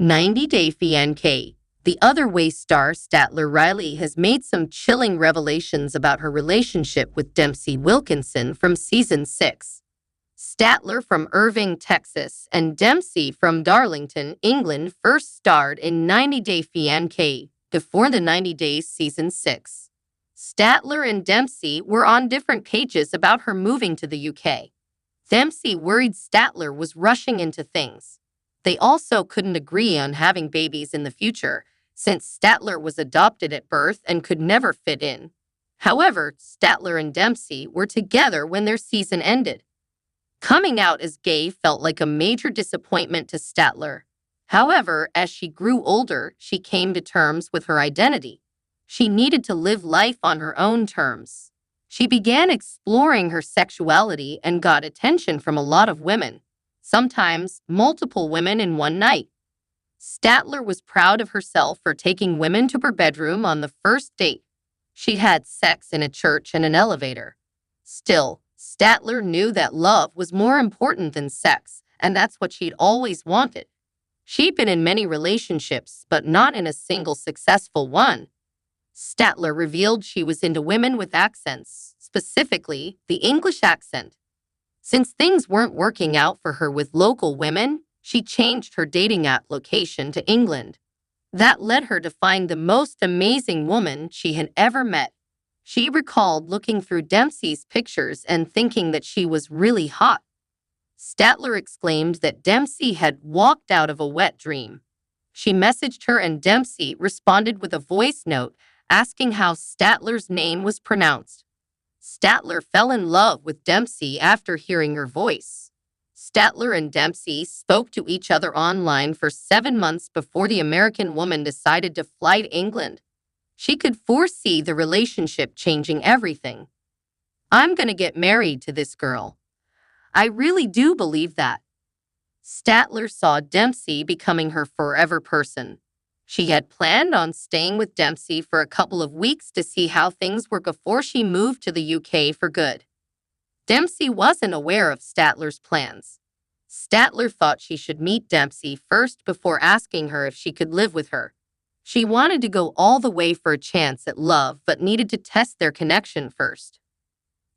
90-Day Fiancé. The Other Way star Statler Riley has made some chilling revelations about her relationship with Dempsey Wilkinson from Season 6. Statler from Irving, Texas, and Dempsey from Darlington, England first starred in 90-Day Fiancé before the 90 Days Season 6. Statler and Dempsey were on different pages about her moving to the UK. Dempsey worried Statler was rushing into things. They also couldn't agree on having babies in the future, since Statler was adopted at birth and could never fit in. However, Statler and Dempsey were together when their season ended. Coming out as gay felt like a major disappointment to Statler. However, as she grew older, she came to terms with her identity. She needed to live life on her own terms. She began exploring her sexuality and got attention from a lot of women, sometimes multiple women in one night. Statler was proud of herself for taking women to her bedroom on the first date. She had sex in a church and an elevator. Still, Statler knew that love was more important than sex, and that's what she'd always wanted. She'd been in many relationships, but not in a single successful one. Statler revealed she was into women with accents, specifically the English accent. Since things weren't working out for her with local women, she changed her dating app location to England. That led her to find the most amazing woman she had ever met. She recalled looking through Dempsey's pictures and thinking that she was really hot. Statler exclaimed that Dempsey had walked out of a wet dream. She messaged her and Dempsey responded with a voice note asking how Statler's name was pronounced. Statler fell in love with Dempsey after hearing her voice. Statler and Dempsey spoke to each other online for 7 months before the American woman decided to fly to England. She could foresee the relationship changing everything. "I'm going to get married to this girl. I really do believe that." Statler saw Dempsey becoming her forever person. She had planned on staying with Dempsey for a couple of weeks to see how things were before she moved to the UK for good. Dempsey wasn't aware of Statler's plans. Statler thought she should meet Dempsey first before asking her if she could live with her. She wanted to go all the way for a chance at love but needed to test their connection first.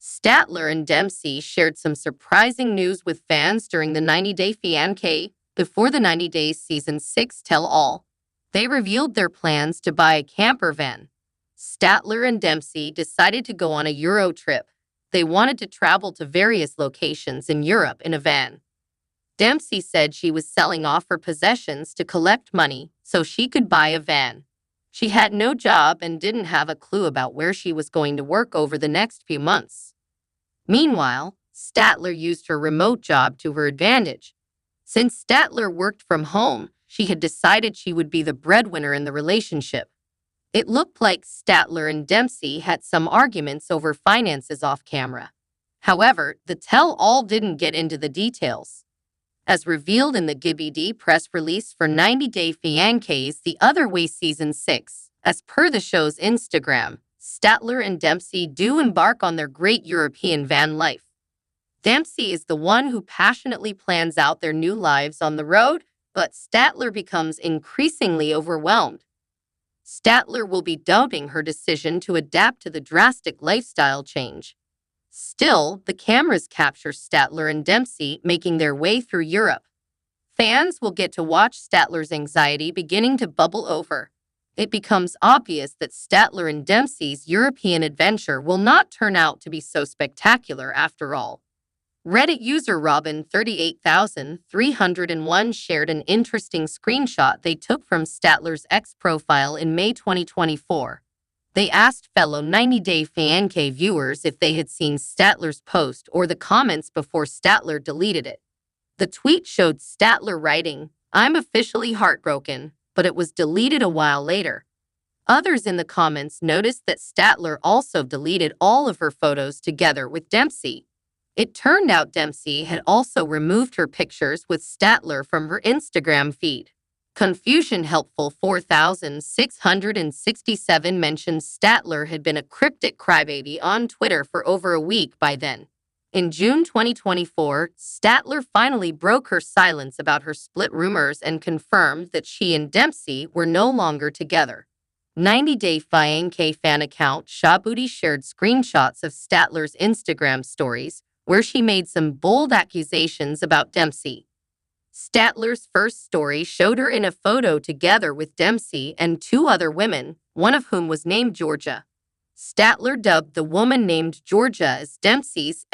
Statler and Dempsey shared some surprising news with fans during the 90-Day Fiancé before the 90 Days Season 6 tell-all. They revealed their plans to buy a camper van. Statler and Dempsey decided to go on a Euro trip. They wanted to travel to various locations in Europe in a van. Dempsey said she was selling off her possessions to collect money so she could buy a van. She had no job and didn't have a clue about where she was going to work over the next few months. Meanwhile, Statler used her remote job to her advantage. Since Statler worked from home, she had decided she would be the breadwinner in the relationship. It looked like Statler and Dempsey had some arguments over finances off camera. However, the tell-all didn't get into the details. As revealed in the GBD press release for 90-Day Fiancé's The Other Way Season 6, as per the show's Instagram, Statler and Dempsey do embark on their great European van life. Dempsey is the one who passionately plans out their new lives on the road, but Statler becomes increasingly overwhelmed. Statler will be doubting her decision to adapt to the drastic lifestyle change. Still, the cameras capture Statler and Dempsey making their way through Europe. Fans will get to watch Statler's anxiety beginning to bubble over. It becomes obvious that Statler and Dempsey's European adventure will not turn out to be so spectacular after all. Reddit user Robin38301 shared an interesting screenshot they took from Statler's X profile in May 2024. They asked fellow 90-Day Fiancé viewers if they had seen Statler's post or the comments before Statler deleted it. The tweet showed Statler writing, "I'm officially heartbroken," but it was deleted a while later. Others in the comments noticed that Statler also deleted all of her photos together with Dempsey. It turned out Dempsey had also removed her pictures with Statler from her Instagram feed. Confusion Helpful 4667 mentions Statler had been a cryptic crybaby on Twitter for over a week by then. In June 2024, Statler finally broke her silence about her split rumors and confirmed that she and Dempsey were no longer together. 90-Day Fiancé fan account Shabuti shared screenshots of Statler's Instagram stories, where she made some bold accusations about Dempsey. Statler's first story showed her in a photo together with Dempsey and two other women, one of whom was named Georgia. Statler dubbed the woman named Georgia as Dempsey's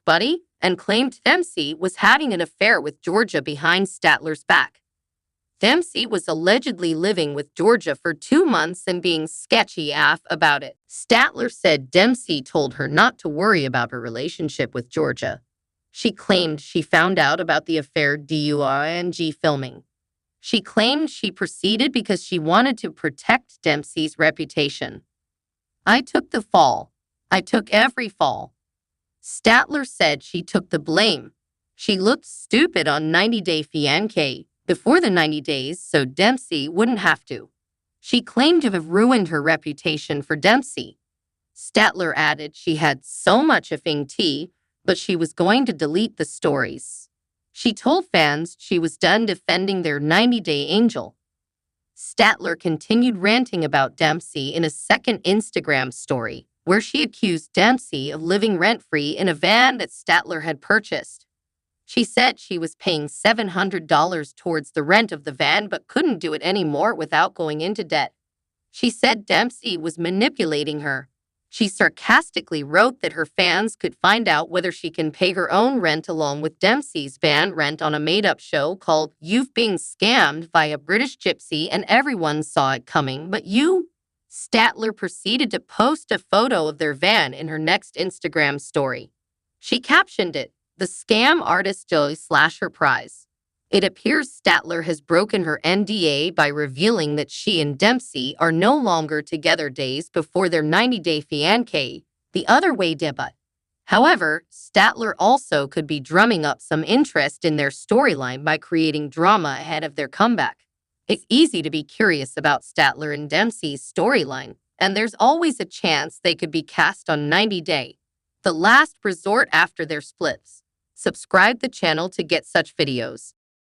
buddy and claimed Dempsey was having an affair with Georgia behind Statler's back. Dempsey was allegedly living with Georgia for 2 months and being sketchy AF about it. Statler said Dempsey told her not to worry about her relationship with Georgia. She claimed she found out about the affair during filming. She claimed she proceeded because she wanted to protect Dempsey's reputation. I took the fall. I took every fall. Statler said she took the blame. She looked stupid on 90-Day Fiancé before the 90 days so Dempsey wouldn't have to. She claimed to have ruined her reputation for Dempsey. Statler added she had so much effing tea, but she was going to delete the stories. She told fans she was done defending their 90-day angel. Statler continued ranting about Dempsey in a second Instagram story, where she accused Dempsey of living rent-free in a van that Statler had purchased. She said she was paying $700 towards the rent of the van but couldn't do it anymore without going into debt. She said Dempsey was manipulating her. She sarcastically wrote that her fans could find out whether she can pay her own rent along with Dempsey's van rent on a made-up show called You've Been Scammed by a British Gypsy and everyone saw it coming but you. Statler proceeded to post a photo of their van in her next Instagram story. She captioned it, "The Scam Artist Joy/her prize." It appears Statler has broken her NDA by revealing that she and Dempsey are no longer together days before their 90-Day Fiancé, the other way debut. However, Statler also could be drumming up some interest in their storyline by creating drama ahead of their comeback. It's easy to be curious about Statler and Dempsey's storyline, and there's always a chance they could be cast on 90-Day, the last resort after their splits. Subscribe the channel to get such videos.